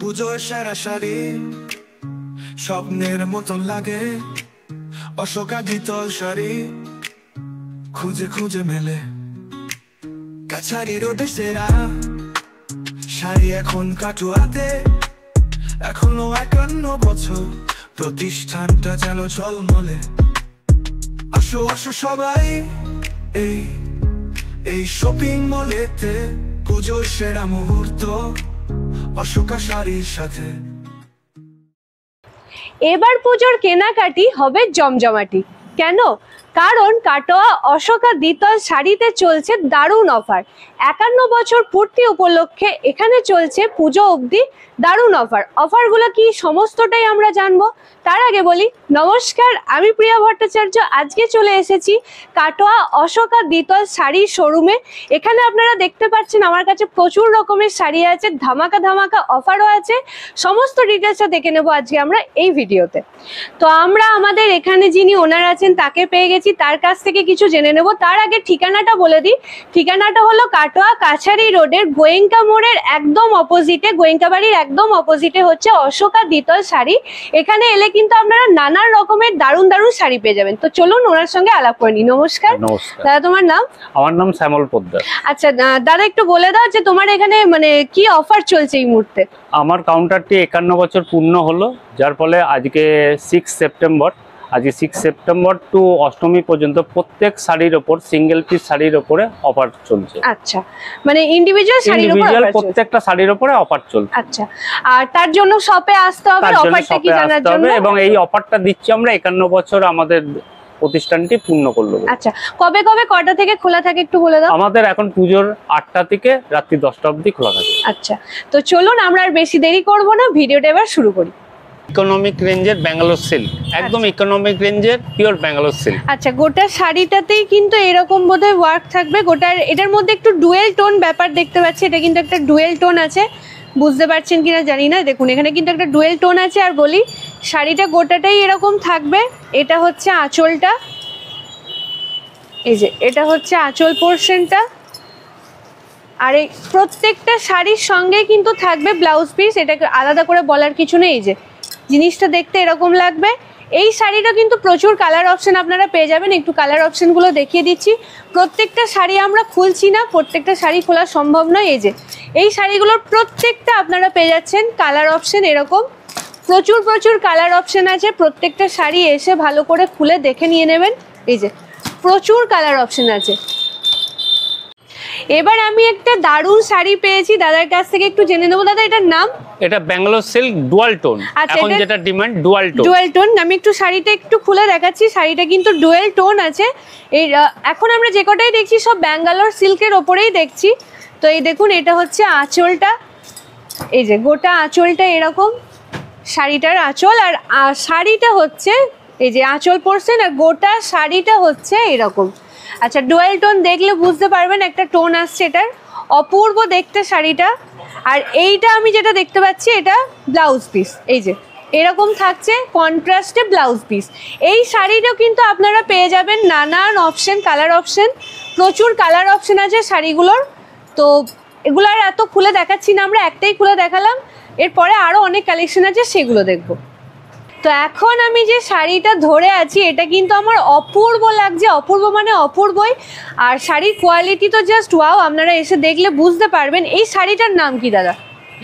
পুজোর সেরা শাড়ি স্বপ্নের মতন লাগে, অশোকাদিত শাড়ি খুঁজে খুঁজে মেলে। কাছারি রোডে সেরা শাড়ি এখন কাটুয়াতে, এখনো 51 বছর প্রতিষ্ঠানটা যেন ঝলমলে। আসো আসো সবাই এই শপিং মলেতে, পুজোর সেরা মুহূর্ত অশোকা শাড়ির সাথে। এবার পুজোর কেনাকাটি হবে জমজমাটি। কেন? কারণ কাটোয়া অশোকা দ্বিতল শাড়িতে চলছে দারুণ অফার। 51 বছর পূর্তি উপলক্ষে এখানে চলছে পুজো অবধি দারুণ অফার। অফারগুলো কি সমস্তটাই আমরা জানবো। তার আগে বলি নমস্কার, আমি প্রিয়া ভট্টাচার্য। আজকে চলে এসেছি কাটোয়া অশোকা দ্বিতল শাড়ির শোরুমে। এখানে আপনারা দেখতে পাচ্ছেন আমার কাছে প্রচুর রকমের শাড়ি আছে, ধামাকা ধামাকা অফারও আছে। সমস্ত ডিটেলসটা দেখে নেবো আজকে আমরা এই ভিডিওতে। তো আমরা আমাদের এখানে যিনি ওনার আছেন তাকে পেয়ে গেছি, তার কাছ থেকে কিছু জেনে নেব। তার আগে ঠিকানাটা বলে দিই। ঠিকানাটা হলো কাটোয়া কাছারি রোডের গোয়েঙ্কা মোড়ের একদম অপোজিটে, গোয়েঙ্কা বাড়ির একদম অপোজিটে হচ্ছে অশোকা দ্বিতল শাড়ি। এখানে এলে কিন্তু আপনারা নানান রকমের দারুণ দারুণ শাড়ি পেয়ে যাবেন। তো চলুন ওনার সঙ্গে আলাপ করে নিই। নমস্কার। নমস্কার দাদা, তোমার নাম? আমার নাম শ্যামল পোদ্দার। আচ্ছা দাদা, একটু বলে দাও যে তোমার এখানে মানে কি অফার চলছে এই মুহূর্তে। আমার কাউন্টারটি 51 বছর পূর্ণ হলো, যার ফলে আজকে 6 সেপ্টেম্বর টু অষ্টমী পর্যন্ত প্রত্যেক শাড়ির ওপর, সিঙ্গেল পিস শাড়ির ওপরে অফার চলছে। আচ্ছা, মানে ইন্ডিভিজুয়াল শাড়ির উপর অফার চলছে। প্রত্যেকটা শাড়ির ওপরে অফার চলছে। আচ্ছা, আর তার জন্য শপে আসতে হবে অফারটা কি জানার জন্য। এবং এই অফারটা দিচ্ছি আমরা 51 বছর আমাদের প্রতিষ্ঠানটি পূর্ণ করলো। আচ্ছা, কবে কবে কটা থেকে খোলা থাকে একটু বলে দাও। আমাদের এখন পুজোর 8টা থেকে রাত্রি 10টা অবধি খোলা থাকে। আচ্ছা, তো চলুন আমরা আর বেশি দেরি করব না, ভিডিওটা এবার শুরু করি। ইকোনমিক রেঞ্জের ব্যাঙ্গালোর সিল্ক, একদম ইকোনমিক রেঞ্জের পিওর ব্যাঙ্গালোর সিল্ক। আচ্ছা, গোটা শাড়িটাতেই কিন্তু এরকম বোধহয় ওয়ার্ক থাকবে। গোটার এটার মধ্যে একটু ডুয়েল টোন ব্যাপার দেখতে পাচ্ছি। এটা কিন্তু একটা ডুয়েল টোন আছে, বুঝতে পারছেন কিনা জানি না। দেখুন এখানে কিন্তু একটা ডুয়েল টোন আছে। আর বলি শাড়িটা গোটাটাই এরকম থাকবে। এটা হচ্ছে আঁচলটা, এই যে এটা হচ্ছে আঁচল পোর্শনটা। আর এই প্রত্যেকটা শাড়ির সঙ্গে কিন্তু থাকবে ব্লাউজ পিস। এটাকে আলাদা করে বলার কিছু নেই। এই যে জিনিসটা দেখতে এরকম লাগবে। এই শাড়িটা কিন্তু প্রচুর কালার অপশন আপনারা পেয়ে যাবেন। একটু কালার অপশনগুলো দেখিয়ে দিচ্ছি। প্রত্যেকটা শাড়ি আমরা খুলছি না, প্রত্যেকটা শাড়ি খোলা সম্ভব নয়। এই যে এই শাড়িগুলোর প্রত্যেকটা আপনারা পেয়ে যাচ্ছেন কালার অপশন এরকম। প্রচুর প্রচুর কালার অপশন আছে। প্রত্যেকটা শাড়ি এসে ভালো করে খুলে দেখে নিয়ে নেবেন। এই যে প্রচুর কালার অপশন আছে। এবার আমি একটা দারুণ শাড়ি পেয়েছি দাদার কাছ থেকে, একটু জেনে নেবো। দাদা, এটার নাম? এটা ব্যাঙ্গালোর সিল্ক ডুয়াল টোন। এখন যেটা demand dual tone. Dual tone. আমি একটু শাড়িটা একটু খুলে দেখাচ্ছি। শাড়িটা কিন্তু ডুয়াল টোন আছে। এই এখন আমরা যে কটাই দেখছি সব ব্যাঙ্গালোর সিল্কের ওপরেই দেখছি। তো এই দেখুন এটা হচ্ছে আঁচলটা। এই যে গোটা আঁচলটা এরকম শাড়িটার আঁচল। আর শাড়িটা হচ্ছে এই যে আঁচল পোর্শন, আর গোটা শাড়িটা হচ্ছে এরকম। আচ্ছা, ডুয়াল টোন দেখলে বুঝতে পারবেন একটা টোন আসছে এটার। অপূর্ব দেখতে শাড়িটা। আর এইটা আমি যেটা দেখতে পাচ্ছি এটা ব্লাউজ পিস। এই যে এরকম থাকছে কন্ট্রাস্টে ব্লাউজ পিস। এই শাড়িটাও কিন্তু আপনারা পেয়ে যাবেন নানান অপশন, কালার অপশন। প্রচুর কালার অপশন আছে শাড়িগুলোর। তো এগুলো আর এত খুলে দেখাচ্ছি না, আমরা একটাই খুলে দেখালাম। এরপরে আরও অনেক কালেকশন আছে, সেগুলো দেখবো। তো এখন আমি যে শাড়িটা ধরে আছি এটা কিন্তু আমার অপূর্ব লাগছে। অপূর্ব মানে অপূর্বই। আর শাড়ির কোয়ালিটি তো জাস্ট ওয়াও, আপনারা এসে দেখলে বুঝতে পারবেন। এই শাড়িটার নাম কি দাদা?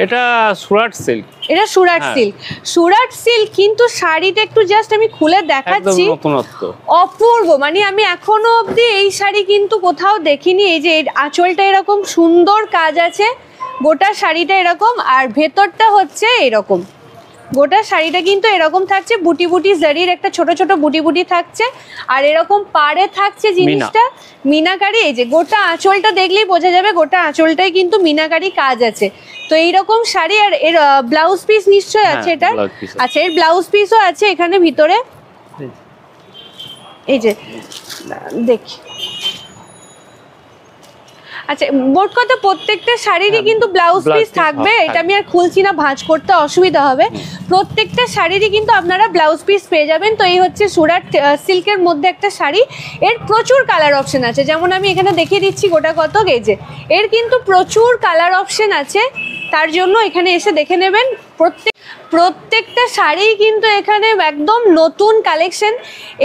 এটা সুরাট সিল্ক। এটা সুরাট সিল্ক। সুরাট সিল্ক। কিন্তু শাড়িটা একটু জাস্ট আমি খুলে দেখাচ্ছি, অপূর্ব। মানে আমি এখনো অবধি এই শাড়ি কিন্তু কোথাও দেখিনি। এই যে আঁচলটা এরকম সুন্দর কাজ আছে, গোটা শাড়িটা এরকম। আর ভেতরটা হচ্ছে এরকম। গোটা শাড়িটা কিন্তু এরকম থাকছে, বুটি বুটি জারির একটা ছোট ছোট বুটি বুটি থাকছে। আর এরকম পাড়ে থাকছে জিনিসটা মিনাকারি। এই যে গোটা আঁচলটা দেখলেই বোঝা যাবে গোটা আঁচলটাই কিন্তু মিনাকারি কাজ আছে। তো এইরকম শাড়ি। আর এর ব্লাউজ পিস নিশ্চয়ই আছে এটা। আচ্ছা, এর ব্লাউজ পিসও আছে এখানে ভিতরে। এই যে দেখি। আচ্ছা, মোট কথা প্রত্যেকটা শাড়িরই কিন্তু ব্লাউজ পিস থাকবে। এটা আমি আর খুলছি না, ভাঁজ করতে অসুবিধা হবে। প্রত্যেকটা শাড়িরই কিন্তু আপনারা ব্লাউজ পিস পেয়ে যাবেন। তো এই হচ্ছে সুরাট সিল্কের মধ্যে একটা শাড়ি। এর প্রচুর কালার অপশন আছে। যেমন আমি এখানে দেখিয়ে দিচ্ছি গোটা কত গেজে। এর কিন্তু প্রচুর কালার অপশন আছে। তার জন্য এখানে এসে দেখে নেবেন। প্রত্যেকটা শাড়ি কিন্তু এখানে একদম নতুন কালেকশন।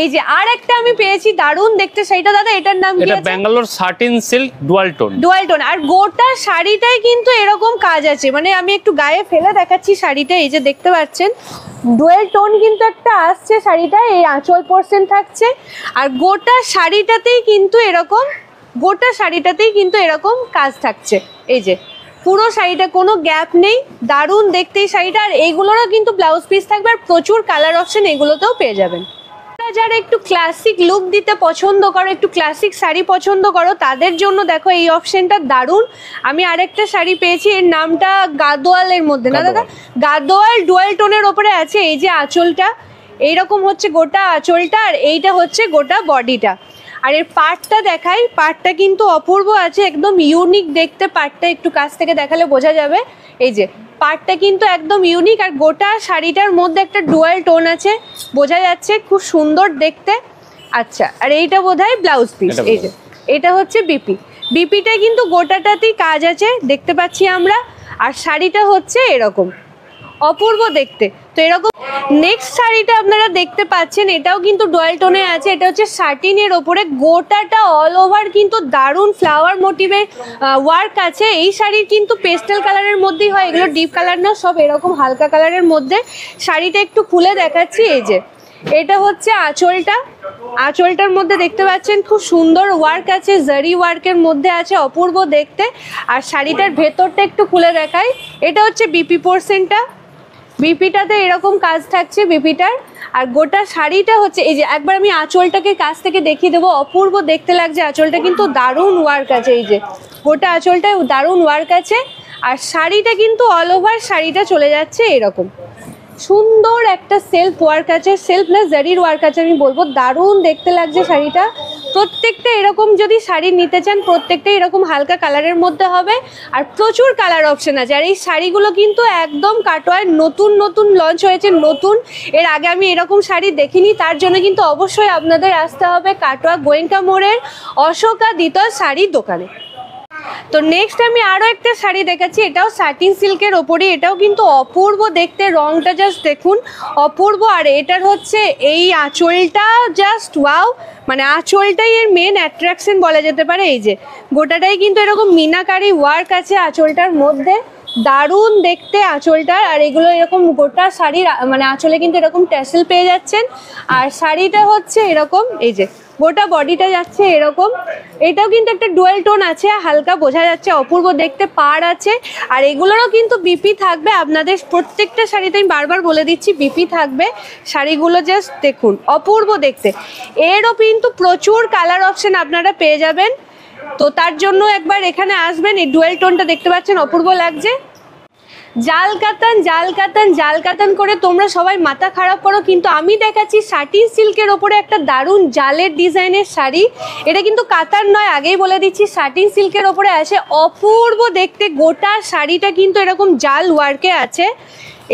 এই যে আর একটা আমি পেয়েছি দারুণ দেখতে শাড়িটা, দাদা এটার নাম কি? এটা Bangalore satin silk dual tone. Dual tone, আর গোটা শাড়িটাই কিন্তু এরকম কাজ আছে, মানে আমি একটু গায়ে ফেলে দেখাচ্ছি শাড়িটা। এই যে দেখতে পাচ্ছেন ডুয়াল টোন কিন্তু একটা আসছে শাড়িটা, এই আঁচল পোর্শন থাকছে, আর গোটা শাড়িটাতেই কিন্তু এরকম কাজ থাকছে। এই যে পুরো শাড়িটা কোনো গ্যাপ নেই, দারুণ দেখতে এই শাড়িটা। আর এইগুলোরও কিন্তু ব্লাউজ পিস থাকবে, আর প্রচুর কালার অপশন এগুলোতেও পেয়ে যাবেন। যারা একটু ক্লাসিক লুক দিতে পছন্দ করো, একটু ক্লাসিক শাড়ি পছন্দ করো, তাদের জন্য দেখো এই অপশনটা দারুণ। আমি আরেকটা শাড়ি পেয়েছি, এর নামটা গাদোয়ালের মধ্যে, না দাদা গাদোয়াল ডুয়াল টোনের ওপরে আছে। এই যে আঁচলটা এইরকম হচ্ছে গোটা আঁচলটা, আর এইটা হচ্ছে গোটা বডিটা। আর এর পাটটা দেখাই, পাটটা কিন্তু অপূর্ব আছে, একদম ইউনিক দেখতে। পাটটা একটু কাছ থেকে দেখালে বোঝা যাবে। এই যে পাটটা কিন্তু একদম ইউনিক, আর গোটা শাড়িটার মধ্যে একটা ডুয়াল টোন আছে, বোঝা যাচ্ছে, খুব সুন্দর দেখতে। আচ্ছা, আর এইটা বোধহয় ব্লাউজ পিস। এই যে এটা হচ্ছে বিপিটা কিন্তু গোটাটাতেই কাজ আছে দেখতে পাচ্ছি আমরা, আর শাড়িটা হচ্ছে এরকম অপূর্ব দেখতে। তো এরকম নেক্সট শাড়িটা আপনারা দেখতে পাচ্ছেন, এটাও কিন্তু ডুয়াল টোনে আছে। এটা হচ্ছে সাটিনের ওপরে, গোটাটা অল ওভার কিন্তু দারুণ ফ্লাওয়ার মোটিভের ওয়ার্ক আছে। এই শাড়ির কিন্তু পেস্টেল কালারের মধ্যেই হয়, এগুলো ডিপ কালার না, সব এরকম হালকা কালারের মধ্যে। শাড়িটা একটু খুলে দেখাচ্ছি। এই যে এটা হচ্ছে আঁচলটার মধ্যে দেখতে পাচ্ছেন খুব সুন্দর ওয়ার্ক আছে, জারি ওয়ার্কের মধ্যে আছে, অপূর্ব দেখতে। আর শাড়িটার ভেতরটা একটু খুলে দেখাই, এটা হচ্ছে বিপি পোর্শনটা, বিপিটাতে এরকম কাজ থাকছে বিপিটার। আর গোটা শাড়িটা হচ্ছে এই যে, একবার আমি আঁচলটাকে কাছ থেকে দেখিয়ে দেবো, অপূর্ব দেখতে লাগছে। আঁচলটা কিন্তু দারুণ ওয়ার্ক আছে, এই যে গোটা আঁচলটায় দারুণ ওয়ার্ক আছে। আর শাড়িটা কিন্তু অল ওভার শাড়িটা চলে যাচ্ছে এরকম সুন্দর একটা সেলফ ওয়ার্ক আছে, সেলফ না জারির ওয়ার্ক আছে আমি বলবো, দারুণ দেখতে লাগছে শাড়িটা। প্রত্যেকটা এরকম যদি শাড়ি নিতে চান, প্রত্যেকটা এরকম হালকা কালারের মধ্যে হবে, আর প্রচুর কালার অপশন আছে। আর এই শাড়িগুলো কিন্তু একদম কাটোয়ায় নতুন লঞ্চ হয়েছে, নতুন, এর আগে আমি এরকম শাড়ি দেখিনি। তার জন্য কিন্তু অবশ্যই আপনাদের আসতে হবে কাটোয়া গোয়েঙ্কা মোড়ের অশোকা দ্বিতল শাড়ির দোকানে। তো নেক্সট আমি আরও একটা শাড়ি দেখাচ্ছি, এটাও সাটিন সিল্কের ওপরে, এটাও কিন্তু অপূর্ব দেখতে, রংটা জাস্ট দেখুন অপূর্ব। আর এটার হচ্ছে এই আঁচলটা জাস্ট ওয়াও, মানে আঁচলটাই এর মেন অ্যাট্রাকশন বলা যেতে পারে। এই যে গোটাটাই কিন্তু এরকম মিনাকারি ওয়ার্ক আছে আঁচলটার মধ্যে, দারুণ দেখতে আঁচলটার। আর এগুলো এরকম গোটা শাড়ির মানে আঁচলে কিন্তু এরকম ট্যাসেল পেয়ে যাচ্ছেন। আর শাড়িটা হচ্ছে এরকম, এই যে গোটা বডিটা যাচ্ছে এরকম। এটাও কিন্তু একটা ডুয়াল টোন আছে, হালকা বোঝা যাচ্ছে, অপূর্ব দেখতে পাড় আছে। আর এগুলোরও কিন্তু বিপি থাকবে আপনাদের, প্রত্যেকটা শাড়িতে আমি বারবার বলে দিচ্ছি বিপি থাকবে। শাড়িগুলো জাস্ট দেখুন অপূর্ব দেখতে। এরও কিন্তু প্রচুর কালার অপশন আপনারা পেয়ে যাবেন। তো তার জন্য একবার এখানে আসবেন। এই ডুয়াল টোনটা দেখতে পাচ্ছেন অপূর্ব লাগছে। জাল কাতান করে তোমরা সবাই মাথা খারাপ করো, কিন্তু আমি দেখাচ্ছি সাটিন সিল্কের ওপরে একটা দারুণ জালের ডিজাইনের শাড়ি। এটা কিন্তু কাতান নয়, আগেই বলে দিচ্ছি, সাটিন সিল্কের ওপরে আছে, অপূর্ব দেখতে। গোটা শাড়িটা কিন্তু এরকম জাল ওয়ার্কে আছে।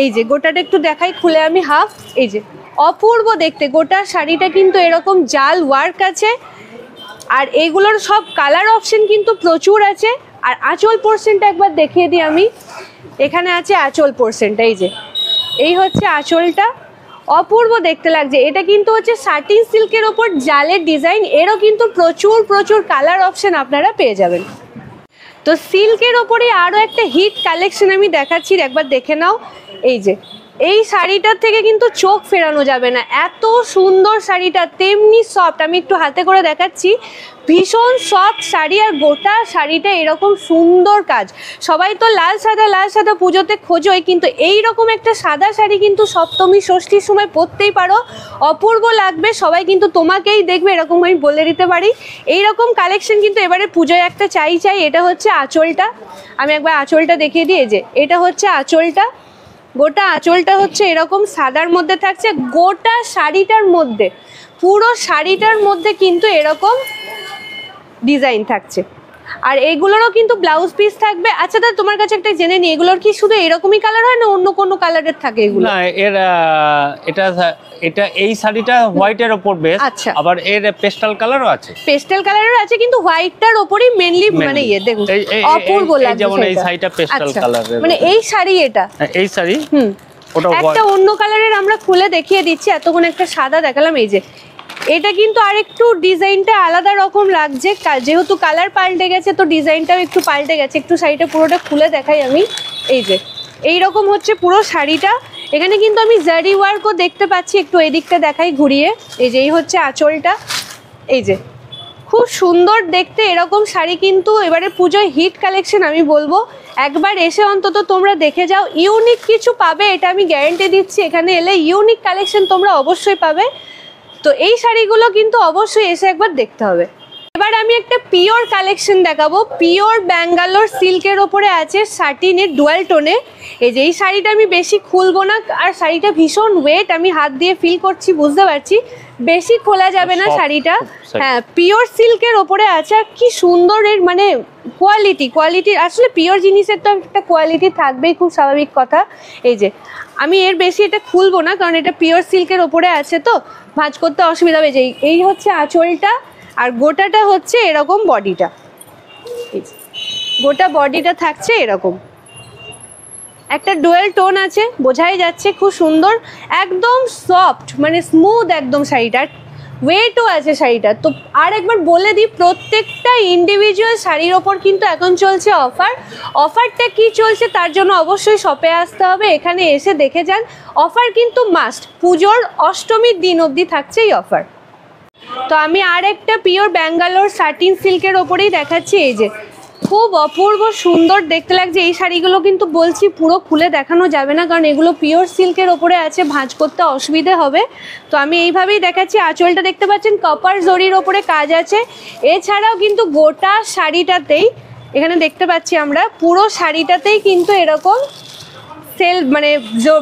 এই যে গোটাটা একটু দেখাই খুলে আমি হাফ, এই যে অপূর্ব দেখতে গোটা শাড়িটা কিন্তু এরকম জাল ওয়ার্ক আছে। আর এইগুলোর সব কালার অপশন কিন্তু প্রচুর আছে। আর আঁচল পোর্শনটা একবার দেখিয়ে দিই আমি, এখানে আছে আঁচল পোর্শনটা, এই যে এই হচ্ছে আঁচলটা, অপূর্ব দেখতে লাগছে। এটা কিন্তু হচ্ছে সাটিন সিল্কের ওপর জালের ডিজাইন, এরও কিন্তু প্রচুর কালার অপশন আপনারা পেয়ে যাবেন। তো সিল্কের ওপরে আরও একটা হিট কালেকশন আমি দেখাচ্ছি, একবার দেখে নাও। এই যে এই শাড়িটার থেকে কিন্তু চোখ ফেরানো যাবে না, এত সুন্দর শাড়িটা, তেমনি সফট। আমি একটু হাতে করে দেখাচ্ছি, ভীষণ সফট শাড়ি। আর গোটা শাড়িটা এরকম সুন্দর কাজ। সবাই তো লাল সাদা পুজোতে খোঁজোই, কিন্তু এই রকম একটা সাদা শাড়ি কিন্তু সপ্তমী ষষ্ঠীর সময় পরতেই পারো, অপূর্ব লাগবে। সবাই কিন্তু তোমাকেই দেখবে, এরকম আমি বলে দিতে পারি। এই রকম কালেকশন কিন্তু এবারে পুজোয় একটা চাই। এটা হচ্ছে আঁচলটা, আমি একবার আঁচলটা দেখিয়ে দিই। যে এটা হচ্ছে আঁচলটা, গোটা আঁচলটা হচ্ছে এরকম সাদার মধ্যে থাকছে। গোটা শাড়িটার মধ্যে, পুরো শাড়িটার মধ্যে কিন্তু এরকম ডিজাইন থাকছে, আর এইগুলোরও কিন্তু ব্লাউজ পিস থাকবে। আচ্ছা দাদা তোমার কাছে একটা জেনে নি, এগুলোর কি শুধু এরকমই কালার হয় না অন্য কোনো কালারের থাকে এগুলো? না, এটা এই শাড়িটা হোয়াইটের উপর বেস। আচ্ছা। আবার এর পেস্টাল কালারও আছে। পেস্টাল কালারের আছে কিন্তু হোয়াইটটার উপরই মেইনলি মানে দেখুন অপূর্ব লাগছে। যেমন এই শাড়িটা পেস্টাল কালারের, মানে এই শাড়ি এটা এই শাড়ি ওটা একটা অন্য কালারের আমরা খুলে দেখিয়ে দিচ্ছি। এতক্ষণ একটা সাদা দেখালাম, এই যে এটা কিন্তু আরেকটু ডিজাইনটা আলাদা রকম লাগছে, যেহেতু কালার পাল্টে গেছে তো ডিজাইনটাও একটু পাল্টে গেছে। একটু শাড়িটা পুরোটা খুলে দেখাই আমি। এই যে এইরকম হচ্ছে পুরো শাড়িটা। এখানে কিন্তু আমি জারি ওয়ার্কও দেখতে পাচ্ছি, একটু এদিকটা দেখাই ঘুরিয়ে। এই যে এই হচ্ছে আঁচলটা, এই যে খুব সুন্দর দেখতে এরকম শাড়ি কিন্তু এবারে পুজোয় হিট কালেকশন আমি বলবো। একবার এসে অন্তত তোমরা দেখে যাও, ইউনিক কিছু পাবে এটা আমি গ্যারান্টি দিচ্ছি। এখানে এলে ইউনিক কালেকশন তোমরা অবশ্যই পাবে। তো এই শাড়িগুলো কিন্তু অবশ্যই এসে একবার দেখতে হবে। এবার আমি একটা পিওর কালেকশন দেখাবো, পিওর ব্যাঙ্গালোর সিল্কের ওপরে আছে সাটিনের ডুয়াল টোনে। এই যে এই শাড়িটা আমি বেশি খুলবো না, আর শাড়িটা ভীষণ ওয়েট, আমি হাত দিয়ে ফিল করছি, বুঝতে পারছি বেশি খোলা যাবে না শাড়িটা। হ্যাঁ, পিওর সিল্কের ওপরে আছে। আর কি সুন্দর এর মানে কোয়ালিটি, আসলে পিওর জিনিসের তো একটা কোয়ালিটি থাকবেই, খুব স্বাভাবিক কথা। এই যে আমি এর বেশি এটা খুলবো না, কারণ এটা পিওর সিল্কের ওপরে আছে তো ভাঁজ করতে অসুবিধা হবে। যে এই হচ্ছে আঁচলটা, আর গোটাটা হচ্ছে এরকম বডিটা, গোটা বডিটা থাকছে এরকম। একটা ডুয়েল টোন আছে, বোঝাই যাচ্ছে, খুব সুন্দর, একদম সফট মানে স্মুথ একদম শাড়িটা, ওয়েটও আছে শাড়িটা। তো আর একবার বলে দিই, প্রত্যেকটা ইন্ডিভিজুয়াল শাড়ির ওপর কিন্তু এখন চলছে অফারটা কি চলছে তার জন্য অবশ্যই শপে আসতে হবে, এখানে এসে দেখে যান। অফার কিন্তু মাস্ট, পুজোর অষ্টমীর দিন অবধি থাকছে এই অফার। তো আমি আর একটা পিওর ব্যাঙ্গালোর সাটিন সিল্কের ওপরেই দেখাচ্ছি। এই যে খুব অপূর্ব সুন্দর দেখতে লাগছে এই শাড়িগুলো, কিন্তু বলছি পুরো খুলে দেখানো যাবে না, কারণ এগুলো পিওর সিল্কের ওপরে আছে, ভাঁজ করতে অসুবিধে হবে। তো আমি এইভাবেই দেখাচ্ছি। আঁচলটা দেখতে পাচ্ছেন কপার জরির ওপরে কাজ আছে। এছাড়াও কিন্তু গোটা শাড়িটাতেই এখানে দেখতে পাচ্ছি আমরা, পুরো শাড়িটাতেই কিন্তু এরকম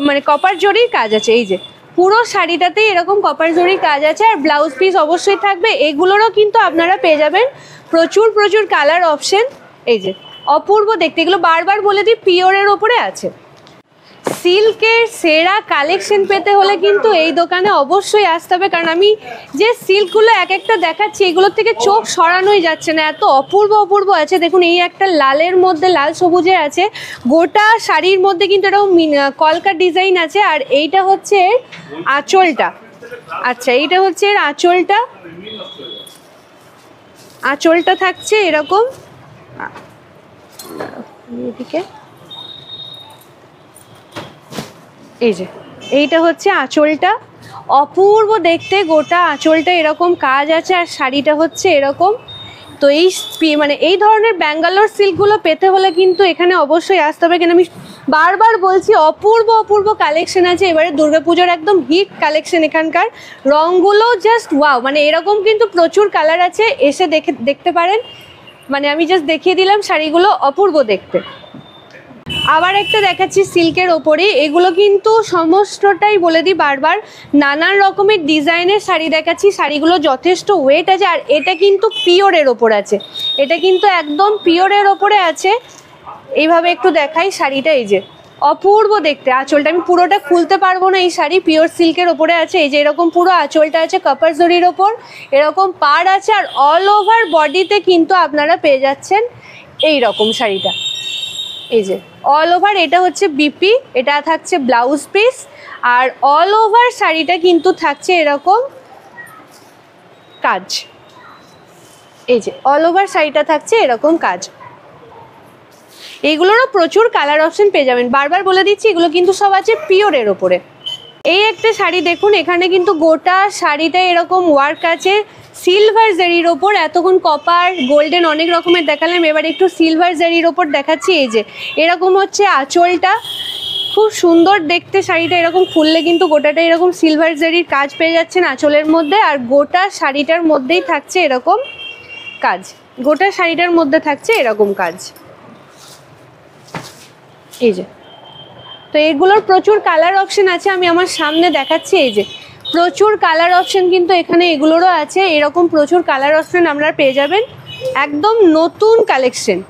মানে কপার জরির কাজ আছে। এই যে পুরো শাড়িটাতেই এরকম কপার জরির কাজ আছে, আর ব্লাউজ পিস অবশ্যই থাকবে। এগুলোরও কিন্তু আপনারা পেয়ে যাবেন প্রচুর কালার অপশন। এই যে অপূর্ব দেখতে, এগুলো বারবার বলে দিই পিওরের ওপরে আছে। সিল্কের সেরা কালেকশন পেতে হলে কিন্তু এই দোকানে অবশ্যই আসতে হবে, কারণ আমি যে সিল্কগুলো এক একটা দেখাচ্ছি এগুলোর থেকে চোখ সরানোই যাচ্ছে না, এত অপূর্ব আছে। দেখুন এই একটা লালের মধ্যে লাল সবুজে আছে, গোটা শাড়ির মধ্যে কিন্তু এরকম কলকা ডিজাইন আছে। আর এইটা হচ্ছে আঁচলটা। আচ্ছা, এইটা হচ্ছে এর আঁচলটা থাকছে এরকম। এদিকে এই যে এইটা হচ্ছে আঁচলটা, অপূর্ব দেখতে, গোটা আঁচলটা এরকম কাজ আছে, আর শাড়িটা হচ্ছে এরকম। তো এই মানে এই ধরনের ব্যাঙ্গালোর সিল্কগুলো পেতে হলে কিন্তু এখানে অবশ্যই আসতে হবে, কেন আমি বারবার বলছি অপূর্ব কালেকশন আছে। এবারে দুর্গাপুজোর একদম হিট কালেকশন এখানকার, রঙগুলো জাস্ট ওয়াও, মানে এরকম কিন্তু প্রচুর কালার আছে, এসে দেখতে পারেন। মানে আমি জাস্ট দেখিয়ে দিলাম শাড়িগুলো, অপূর্ব দেখতে। আবার একটা দেখাচ্ছি সিল্কের ওপরে, এগুলো কিন্তু সমস্তটাই বলে দিই বারবার নানান রকমের ডিজাইনের শাড়ি দেখাচ্ছি, শাড়িগুলো যথেষ্ট ওয়েট আছে। আর এটা কিন্তু পিওরের ওপর আছে, এটা কিন্তু একদম পিওরের ওপরে আছে। এইভাবে একটু দেখাই শাড়িটা, এই যে অপূর্ব দেখতে। আঁচলটা আমি পুরোটা খুলতে পারবো না, এই শাড়ি পিওর সিল্কের ওপরে আছে। এই যে এরকম পুরো আঁচলটা আছে কপার জরির ওপর, এরকম পাড় আছে, আর অল ওভার বডিতে কিন্তু আপনারা পেয়ে যাচ্ছেন এই রকম শাড়িটা। এই যে অল ওভার, এটা হচ্ছে বিপি, এটা থাকছে ব্লাউজ পিস, আর অল ওভার শাড়িটা কিন্তু থাকছে এরকম কাজ। এই যে অল ওভার শাড়িটা থাকছে এরকম কাজ। এইগুলোরও প্রচুর কালার অপশন পেয়ে যাবেন, বারবার বলে দিচ্ছি এগুলো কিন্তু সব আছে পিওরের ওপরে। এই একটা শাড়ি দেখুন, এখানে কিন্তু গোটা শাড়িটা এরকম ওয়ার্ক আছে সিলভার জারির ওপর। এতক্ষণ কপার গোল্ডেন অনেক রকমের দেখালাম, এবার একটু সিলভার জারির ওপর দেখাচ্ছি। এই যে এরকম হচ্ছে আঁচলটা, খুব সুন্দর দেখতে শাড়িটা, এরকম খুললে কিন্তু গোটাটা এরকম সিলভার জারির কাজ পেয়ে যাচ্ছেন আঁচলের মধ্যে, আর গোটা শাড়িটার মধ্যেই থাকছে এরকম কাজ, গোটা শাড়িটার মধ্যে থাকছে এরকম কাজ। এই যে, তো এগুলোর প্রচুর কালার অপশন আছে, আমি আমার সামনে দেখাচ্ছি। এই যে প্রচুর কালার অপশন কিন্তু এখানে এগুলোরও আছে, এরকম প্রচুর কালার অপশন আপনারা পেয়ে যাবেন। একদম নতুন কালেকশন।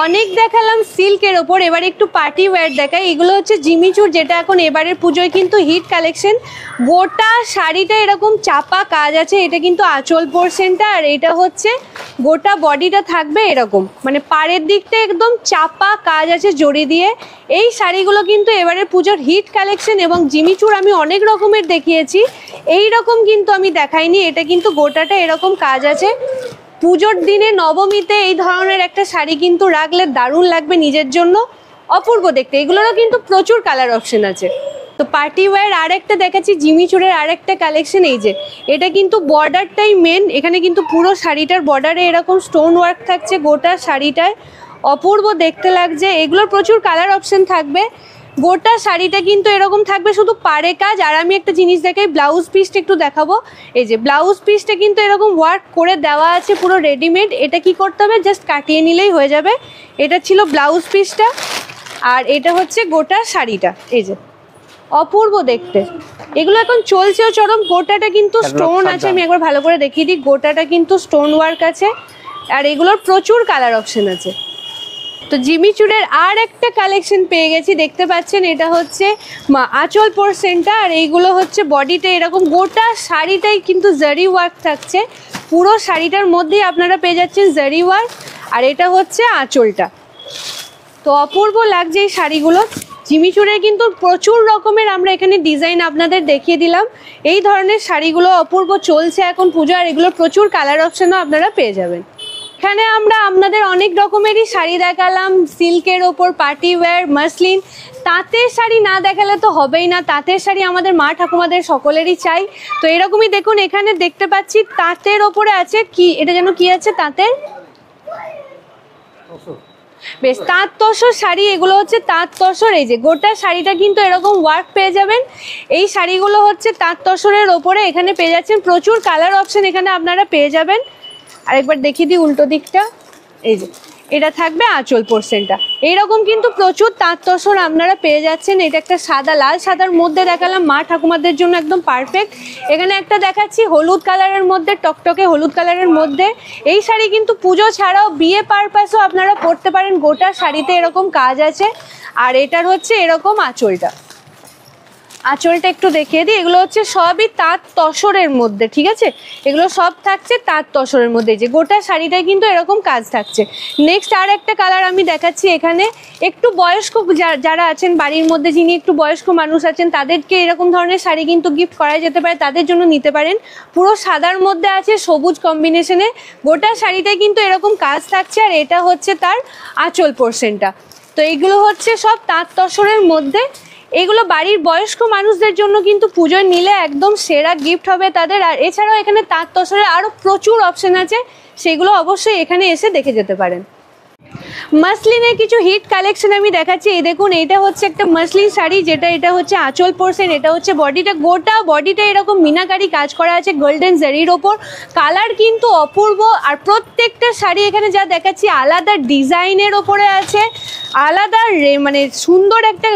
অনেক দেখালাম সিল্কের ওপর, এবার একটু পার্টি ওয়্যার দেখাই। এগুলো হচ্ছে জিমিচুর, যেটা এখন এবারের পুজোয় কিন্তু হিট কালেকশন। গোটা শাড়িটা এরকম চাপা কাজ আছে, এটা কিন্তু আঁচল পোরশনটা, আর এটা হচ্ছে গোটা বডিটা থাকবে এরকম, মানে পাড়ের দিকটা একদম চাপা কাজ আছে জড়ি দিয়ে। এই শাড়িগুলো কিন্তু এবারের পুজোর হিট কালেকশন, এবং জিমিচুর আমি অনেক রকমের দেখিয়েছি, এই রকম কিন্তু আমি দেখাইনি। এটা কিন্তু গোটাটা এরকম কাজ আছে। পুজোর দিনে নবমীতে এই ধরনের একটা শাড়ি কিন্তু রাখলে দারুণ লাগবে, নিজের জন্য অপূর্ব দেখতে। এগুলোরও কিন্তু প্রচুর কালার অপশন আছে। তো পার্টি ওয়্যার আর একটা দেখাচ্ছি, জিমিচুরের আর একটা কালেকশন। এই যে এটা কিন্তু বর্ডারটাই মেন, এখানে কিন্তু পুরো শাড়িটার বর্ডারে এরকম স্টোন ওয়ার্ক থাকছে, গোটা শাড়িটায় অপূর্ব দেখতে লাগছে। এগুলোর প্রচুর কালার অপশন থাকবে। গোটা শাড়িটা কিন্তু এরকম থাকবে শুধু পাড়ে কাজ। আর আমি একটা জিনিস দেখাই, ব্লাউজ পিসটা একটু দেখাবো। এই যে ব্লাউজ পিসটা কিন্তু এরকম ওয়ার্ক করে দেওয়া আছে, পুরো রেডিমেড। এটা কি করতে হবে, জাস্ট কাটিয়ে নিলেই হয়ে যাবে। এটা ছিল ব্লাউজ পিসটা, আর এটা হচ্ছে গোটা শাড়িটা। এই যে অপূর্ব দেখতে, এগুলো এখন চলছেও চরম। গোটাটা কিন্তু স্টোন আছে, আমি একবার ভালো করে দেখিয়ে দিই। গোটাটা কিন্তু স্টোন ওয়ার্ক আছে, আর এগুলোর প্রচুর কালার অপশন আছে। তো জিমিচুরের আর একটা কালেকশন পেয়ে গেছি, দেখতে পাচ্ছেন এটা হচ্ছে আঁচল পোরশনটা, আর এইগুলো হচ্ছে বডিতে এরকম গোটা শাড়িটাই কিন্তু জারি ওয়ার্ক থাকছে। পুরো শাড়িটার মধ্যেই আপনারা পেয়ে যাচ্ছেন জারি ওয়ার্ক, আর এটা হচ্ছে আঁচলটা। তো অপূর্ব লাগছে এই শাড়িগুলো। জিমিচুরের কিন্তু প্রচুর রকমের আমরা এখানে ডিজাইন আপনাদের দেখিয়ে দিলাম। এই ধরনের শাড়িগুলো অপূর্ব চলছে এখন পুজো, আর এগুলোর প্রচুর কালার অপশনও আপনারা পেয়ে যাবেন। এখানে আমরা আপনাদের অনেক রকমেরই শাড়ি দেখালাম, সিল্কের ওপর, পার্টি ওয়্যার, মাসলিন। তাঁতের শাড়ি না দেখালে তো হবেই না, তাঁতের শাড়ি আমাদের মা ঠাকুমাদের সকলেরই চাই। তো এরকমই দেখুন, এখানে দেখতে পাচ্ছি তাঁতের ওপরে আছে কি, এটা যেন কি আছে, তাঁতের বেশ তাঁত তসর শাড়ি। এগুলো হচ্ছে তাঁত তসর। এই যে গোটা শাড়িটা কিন্তু এরকম ওয়ার্ক পেয়ে যাবেন। এই শাড়িগুলো হচ্ছে তাঁত তসরের ওপরে, এখানে পেয়ে যাচ্ছেন প্রচুর কালার অপশন, এখানে আপনারা পেয়ে যাবেন। আরেকবার দেখিয়ে দিই উল্টো দিকটা। এই যে এটা থাকবে আঁচল পোরশনটা, এইরকম কিন্তু প্রচুর তাঁত তসর আপনারা পেয়ে যাচ্ছেন। এটা একটা সাদা, লাল সাদার মধ্যে দেখালাম, মা ঠাকুমাদের জন্য একদম পারফেক্ট। এখানে একটা দেখাচ্ছি হলুদ কালারের মধ্যে, টকটকে হলুদ কালারের মধ্যে। এই শাড়ি কিন্তু পুজো ছাড়াও বিয়ে পারপাসও আপনারা পরতে পারেন, গোটা শাড়িতে এরকম কাজ আছে। আর এটার হচ্ছে এরকম আঁচলটা, আঁচলটা একটু দেখিয়ে দিই। এগুলো হচ্ছে সবই তাঁত তসরের মধ্যে, ঠিক আছে, এগুলো সব থাকছে তাঁত তসরের মধ্যে। যে গোটা শাড়িটায় কিন্তু এরকম কাজ থাকছে। নেক্সট আর একটা কালার আমি দেখাচ্ছি। এখানে একটু বয়স্ক যারা আছেন বাড়ির মধ্যে, যিনি একটু বয়স্ক মানুষ আছেন, তাদেরকে এরকম ধরনের শাড়ি কিন্তু গিফট করা যেতে পারে, তাদের জন্য নিতে পারেন। পুরো সাদার মধ্যে আছে সবুজ কম্বিনেশনে, গোটা শাড়িটায় কিন্তু এরকম কাজ থাকছে, আর এটা হচ্ছে তার আঁচল পোরশনটা। তো এইগুলো হচ্ছে সব তাঁত তসরের মধ্যে। এগুলো বাড়ির বয়স্ক মানুষদের জন্য কিন্তু পুজোয় নিলে একদম সেরা গিফট হবে তাদের। আর এছাড়াও এখানে তাঁত তসরের আরও প্রচুর অপশন আছে, সেগুলো অবশ্যই এখানে এসে দেখে যেতে পারেন। মাসলিনের কিছু হিট কালেকশন আমি দেখাচ্ছি। এই দেখুন, এটা হচ্ছে একটা মাসলিন শাড়ি, যেটা এটা হচ্ছে আঁচল পোরশন, এটা হচ্ছে বডিটা, গোটা বডিটা এরকম মিনাকারি কাজ করা আছে গোল্ডেন জারির ওপর। কালার কিন্তু অপূর্ব, আর প্রত্যেকটা শাড়ি এখানে যা দেখাচ্ছি আলাদা ডিজাইনের ওপরে আছে, আলাদা মানে সুন্দর একটা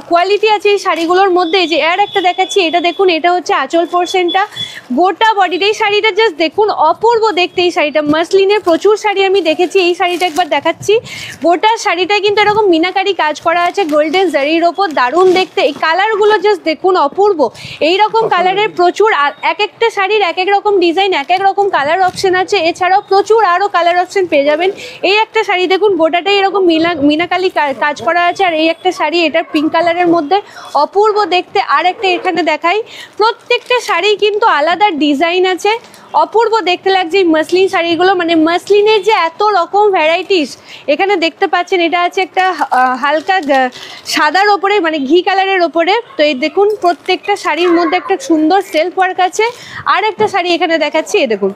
কোয়ালিটি আছে এই শাড়িগুলোর মধ্যে। এই যে আর একটা দেখাচ্ছি, এটা দেখুন, এটা হচ্ছে আঁচল পোরশনটা, গোটা বডিটা। এই শাড়িটা জাস্ট দেখুন, অপূর্ব দেখতে এই শাড়িটা। মাসলিনের প্রচুর শাড়ি আমি দেখেছি, এই শাড়িটা একবার দেখাচ্ছি। গোটা শাড়িটায় কিন্তু এরকম মিনাকারি কাজ করা আছে গোল্ডেন জারির ওপর, দারুণ দেখতে। এই কালারগুলো জাস্ট দেখুন, অপূর্ব। এইরকম কালারের প্রচুর, এক একটা শাড়ির এক এক রকম ডিজাইন, এক এক রকম কালার অপশন আছে। এছাড়াও প্রচুর আরও কালার অপশন পেয়ে যাবেন। এই একটা শাড়ি দেখুন, গোটাটাই এরকম মিনাকারি কাজ করা আছে। আর এই একটা শাড়ি, এটা পিঙ্ক কালারের মধ্যে, অপূর্ব দেখতে। আর একটা এখানে দেখাই, প্রত্যেকটা শাড়ি কিন্তু আলাদা ডিজাইন আছে, অপূর্ব দেখতে লাগছে এই মাসলিন শাড়িগুলো। মানে মাসলিনের যে এত রকম ভ্যারাইটিস এখানে দেখতে পাচ্ছেন। এটা আছে একটা হালকা সাদার ওপরে, মানে ঘি কালারের ওপরে। তো এই দেখুন, প্রত্যেকটা শাড়ির মধ্যে একটা সুন্দর সেলফ ওয়ার্ক আছে। আর একটা শাড়ি এখানে দেখাচ্ছি, এই দেখুন,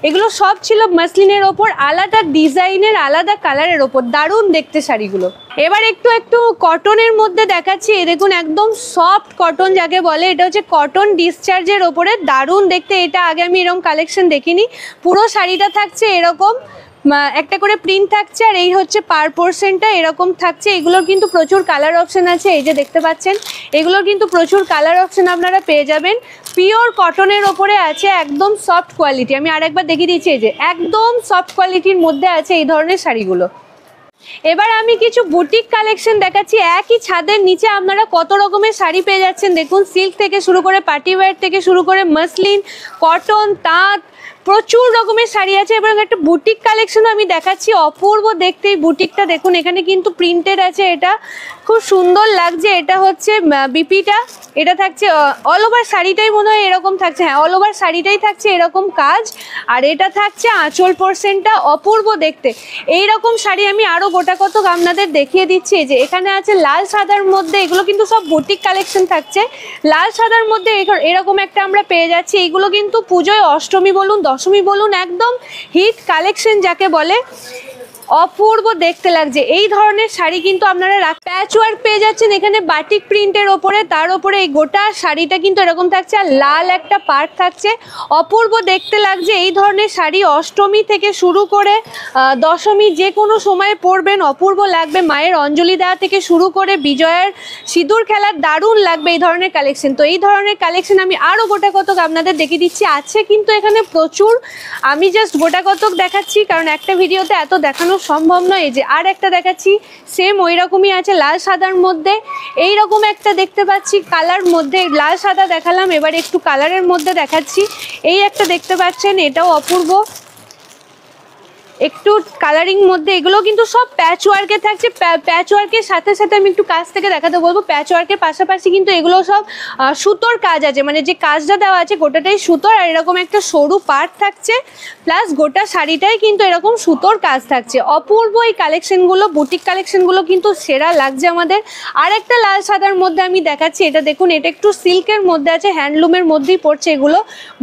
এগুলো সব ছিল মাসলিনের ওপর, আলাদা ডিজাইনের, আলাদা কালারের ওপর, দারুণ দেখতে শাড়িগুলো। এবার একটু কটনের মধ্যে দেখাচ্ছি। এই দেখুন, একদম সফট কটন যাকে বলে, এটা হচ্ছে কটন ডিসচার্জের ওপরে, দারুণ দেখতে। এটা আগে আমি এরকম কালেকশন দেখিনি। পুরো শাড়িটা থাকছে এরকম একটা করে প্রিন্ট থাকছে, আর এই হচ্ছে পার পোর্শনটা এরকম থাকছে। এগুলোর কিন্তু প্রচুর কালার অপশন আছে, এই যে দেখতে পাচ্ছেন এগুলোর কিন্তু প্রচুর কালার অপশন আপনারা পেয়ে যাবেন। পিওর কটনের ওপরে আছে, একদম সফট কোয়ালিটি। আমি আরেকবার দেখিয়ে দিচ্ছি, এই যে একদম সফট কোয়ালিটির মধ্যে আছে এই ধরনের শাড়িগুলো। এবার আমি কিছু বুটিক কালেকশন দেখাচ্ছি। একই ছাদের নিচে আপনারা কত রকমের শাড়ি পেয়ে যাচ্ছেন দেখুন, সিল্ক থেকে শুরু করে পার্টি ওয়্যার থেকে শুরু করে মসলিন, কটন, তাঁত, প্রচুর রকমের শাড়ি আছে। এবং একটা বুটিক কালেকশনও আমি দেখাচ্ছি, অপূর্ব দেখতে এই বুটিকটা দেখুন। এখানে কিন্তু প্রিন্টেড আছে, এটা খুব সুন্দর লাগছে। এটা হচ্ছে বিপিটা, এটা থাকছে অল ওভার শাড়িটাই মনে হয় এরকম থাকছে, হ্যাঁ অল ওভার শাড়িটাই থাকছে এরকম কাজ। আর এটা থাকছে আঁচল পোর্শনটা, অপূর্ব দেখতে। এইরকম শাড়ি আমি আরও গোটা কত আপনাদের দেখিয়ে দিচ্ছি। এই যে এখানে আছে লাল সাদার মধ্যে, এগুলো কিন্তু সব বুটিক কালেকশন থাকছে। লাল সাদার মধ্যে এরকম একটা আমরা পেয়ে যাচ্ছি। এইগুলো কিন্তু পুজোয় অষ্টমী বলুন দশমী বলুন একদম হিট কালেকশন যাকে বলে, অপূর্ব দেখতে লাগছে। এই ধরনের শাড়ি কিন্তু আপনারা প্যাচ ওয়ার্ক পেয়ে যাচ্ছেন এখানে বাটিক প্রিন্টের ওপরে, তার ওপরে এই গোটা শাড়িটা কিন্তু এরকম থাকছে, আর লাল একটা পার্ট থাকছে, অপূর্ব দেখতে লাগছে। এই ধরনের শাড়ি অষ্টমী থেকে শুরু করে দশমী যে কোনো সময়ে পরবেন, অপূর্ব লাগবে। মায়ের অঞ্জলি দেওয়া থেকে শুরু করে বিজয়ার সিঁদুর খেলার দারুণ লাগবে এই ধরনের কালেকশন। তো এই ধরনের কালেকশন আমি আরও গোটা কতক আপনাদের দেখিয়ে দিচ্ছি, আছে কিন্তু এখানে প্রচুর। আমি জাস্ট গোটা কতক দেখাচ্ছি কারণ একটা ভিডিওতে এত দেখানো সম্ভব নয়। এই যে আর একটা দেখাচ্ছি, সেম ওই রকমই আছে লাল সাদার মধ্যে। এই রকম একটা দেখতে পাচ্ছি কালার মধ্যে, লাল সাদা দেখালাম, এবার একটু কালারের মধ্যে দেখাচ্ছি। এই একটা দেখতে পাচ্ছেন, এটাও অপূর্ব একটু কালারিং মধ্যে। এগুলো কিন্তু সব প্যাচ ওয়ার্কে থাকছে। প্যাচ ওয়ার্কের সাথে সাথে আমি একটু কাজ থেকে দেখাতে বলবো, প্যাচ ওয়ার্কের পাশাপাশি কিন্তু এগুলো সব সুতোর কাজ আছে, মানে যে কাজটা দেওয়া আছে গোটাটাই সুতোর। আর এরকম একটা সরু পার্ট থাকছে, প্লাস গোটা শাড়িটাই কিন্তু এরকম সুতোর কাজ থাকছে। অপূর্ব এই কালেকশনগুলো, বুটিক কালেকশনগুলো কিন্তু সেরা লাগছে আমাদের। আর একটা লাল সাদার মধ্যে আমি দেখাচ্ছি, এটা দেখুন, এটা একটু সিল্কের মধ্যে আছে, হ্যান্ডলুমের মধ্যেই পড়ছে এগুলো।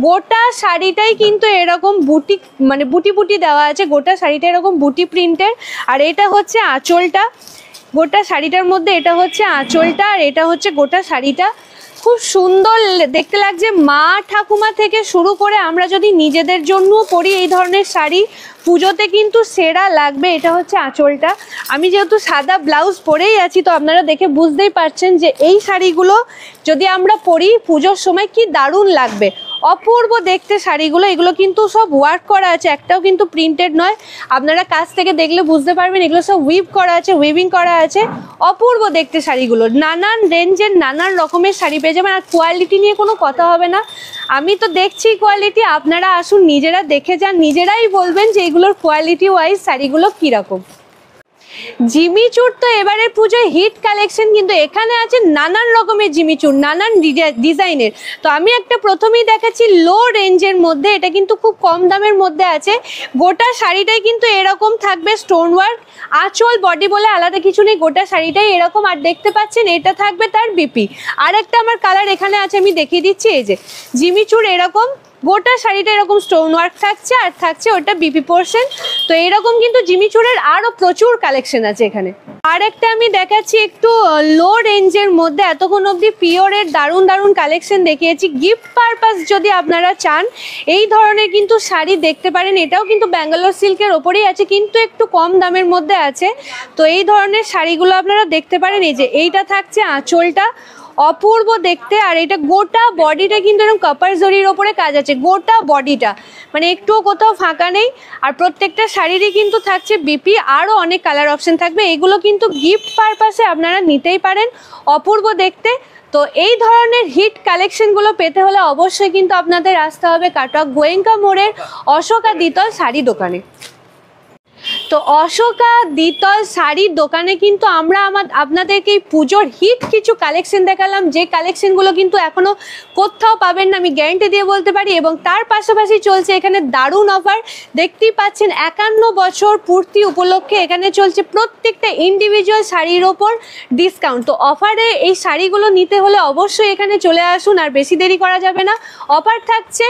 গোটা শাড়িটাই কিন্তু এরকম বুটিক মানে বুটি বুটি দেওয়া আছে, গোটা শাড়িটা এরকম বুটি প্রিন্টের। আর এটা হচ্ছে আঁচলটা, গোটা শাড়িটার মধ্যে এটা হচ্ছে আঁচলটা, আর এটা হচ্ছে গোটা শাড়িটা। খুব সুন্দর দেখতে লাগছে। মা ঠাকুমা থেকে শুরু করে আমরা যদি নিজেদের জন্যও পরি এই ধরনের শাড়ি, পুজোতে কিন্তু সেরা লাগবে। এটা হচ্ছে আঁচলটা। আমি যেহেতু সাদা ব্লাউজ পরেই আছি, তো আপনারা দেখে বুঝতেই পারছেন যে এই শাড়িগুলো যদি আমরা পরি পুজোর সময় কি দারুণ লাগবে। অপূর্ব দেখতে শাড়িগুলো, এগুলো কিন্তু সব ওয়ার্ক করা আছে, একটাও কিন্তু প্রিন্টেড নয়। আপনারা কাছ থেকে দেখলে বুঝতে পারবেন এগুলো সব উইভ করা আছে, উইভিং করা আছে। অপূর্ব দেখতে শাড়িগুলো, নানান রেঞ্জের নানান রকমের শাড়ি পেয়ে যাবেন। আর কোয়ালিটি নিয়ে কোনো কথা হবে না, আমি তো দেখছি কোয়ালিটি, আপনারা আসুন নিজেরা দেখে যান, নিজেরাই বলবেন যে এগুলোর কোয়ালিটি ওয়াইজ শাড়িগুলো কীরকম। জিমিচুর তো এবারের পুজোয় হিট কালেকশন, কিন্তু এখানে আছে নানান রকমের জিমিচুর, নানান ডিজাইনের। তো আমি একটা প্রথমেই দেখাচ্ছি লো রেঞ্জের মধ্যে, এটা কিন্তু খুব কম দামের মধ্যে আছে। গোটা শাড়িটাই কিন্তু এরকম থাকবে স্টোন ওয়ার্ক, আঁচল বডি বলে আলাদা কিছু নেই, গোটা শাড়িটাই এরকম। আর দেখতে পাচ্ছেন এটা থাকবে তার বিপি। আর একটা আমার কালার এখানে আছে, আমি দেখিয়ে দিচ্ছি। এই যে জিমিচুর এরকম গোটা শাড়িটা এরকম স্টোন ওয়ার্ক থাকছে, আর থাকছে ওটা বিপি পোর্শন। তো এরকম কিন্তু জিমিচুরের আরও প্রচুর কালেকশন আছে এখানে। আর একটা আমি দেখাচ্ছি একটু লো রেঞ্জের মধ্যে, এতক্ষণ অবধি পিওরের দারুণ দারুণ কালেকশন দেখিয়েছি। গিফট পারপাস যদি আপনারা চান এই ধরনের কিন্তু শাড়ি দেখতে পারেন। এটাও কিন্তু ব্যাঙ্গালোর সিল্কের ওপরেই আছে, কিন্তু একটু কম দামের মধ্যে আছে। তো এই ধরনের শাড়িগুলো আপনারা দেখতে পারেন। এই যে এইটা থাকছে আঁচলটা, অপূর্ব দেখতে। আর এটা গোটা বডিটা কিন্তু এরকম কপার জরির ওপরে কাজ আছে, গোটা বডিটা মানে একটুও কোথাও ফাঁকা নেই। আর প্রত্যেকটা শাড়িরই কিন্তু থাকছে বিপি, আরও অনেক কালার অপশন থাকবে। এগুলো কিন্তু গিফট পারপাসে আপনারা নিতেই পারেন, অপূর্ব দেখতে। তো এই ধরনের হিট কালেকশনগুলো পেতে হলে অবশ্যই কিন্তু আপনাদের আসতে হবে কাটোয়া গোয়েঙ্কা মোড়ের অশোকা দ্বিতল শাড়ি দোকানে। তো অশোকা দ্বিতল শাড়ির দোকানে কিন্তু আমরা আপনাদেরকে এই পুজোর হিট কিছু কালেকশন দেখালাম, যে কালেকশনগুলো কিন্তু এখনো কোথাও পাবেন না, আমি গ্যারান্টি দিয়ে বলতে পারি। এবং তার পাশাপাশি চলছে এখানে দারুণ অফার, দেখতেই পাচ্ছেন 51 বছর পূর্তি উপলক্ষে এখানে চলছে প্রত্যেকটা ইন্ডিভিজুয়াল শাড়ির ওপর ডিসকাউন্ট। তো অফারে এই শাড়িগুলো নিতে হলে অবশ্যই এখানে চলে আসুন, আর বেশি দেরি করা যাবে না। অফার থাকছে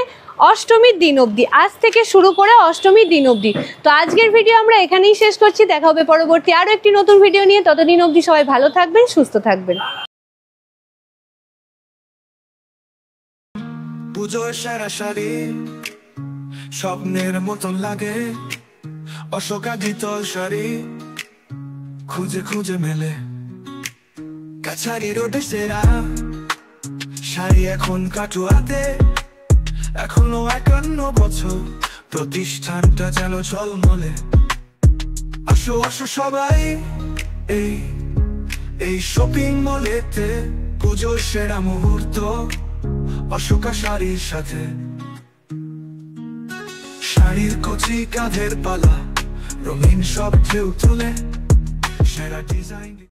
অষ্টমীর দিন অবধি, আজ থেকে শুরু করে অষ্টমীর দিন অবধি। তো আজকের ভিডিও আমরা এখানেই শেষ করছি, দেখা হবে পরবর্তী আরও একটি নতুন ভিডিও নিয়ে। ততদিন অবধি সবাই ভালো থাকবেন, সুস্থ থাকবেন। পুজোয় সেরা শাড়ি স্বপ্নের মতো লাগে, অশোকা গীতল শাড়ি খুঁজে খুঁজে মেলে, কাছারি রোডে সেরা শাড়ি এখন কাটুয়াতে, এখনো 51 বছর প্রতিষ্ঠানটা যেন ঝলমলে। আসো আসো সবাই এই শপিং মলেতে, পুজোর সেরা মুহূর্ত অশোকা শাড়ির সাথে। শাড়ির কচি কাঁধের পালা রঙিন সব ঢেউ তুলে, সেরা ডিজাইন।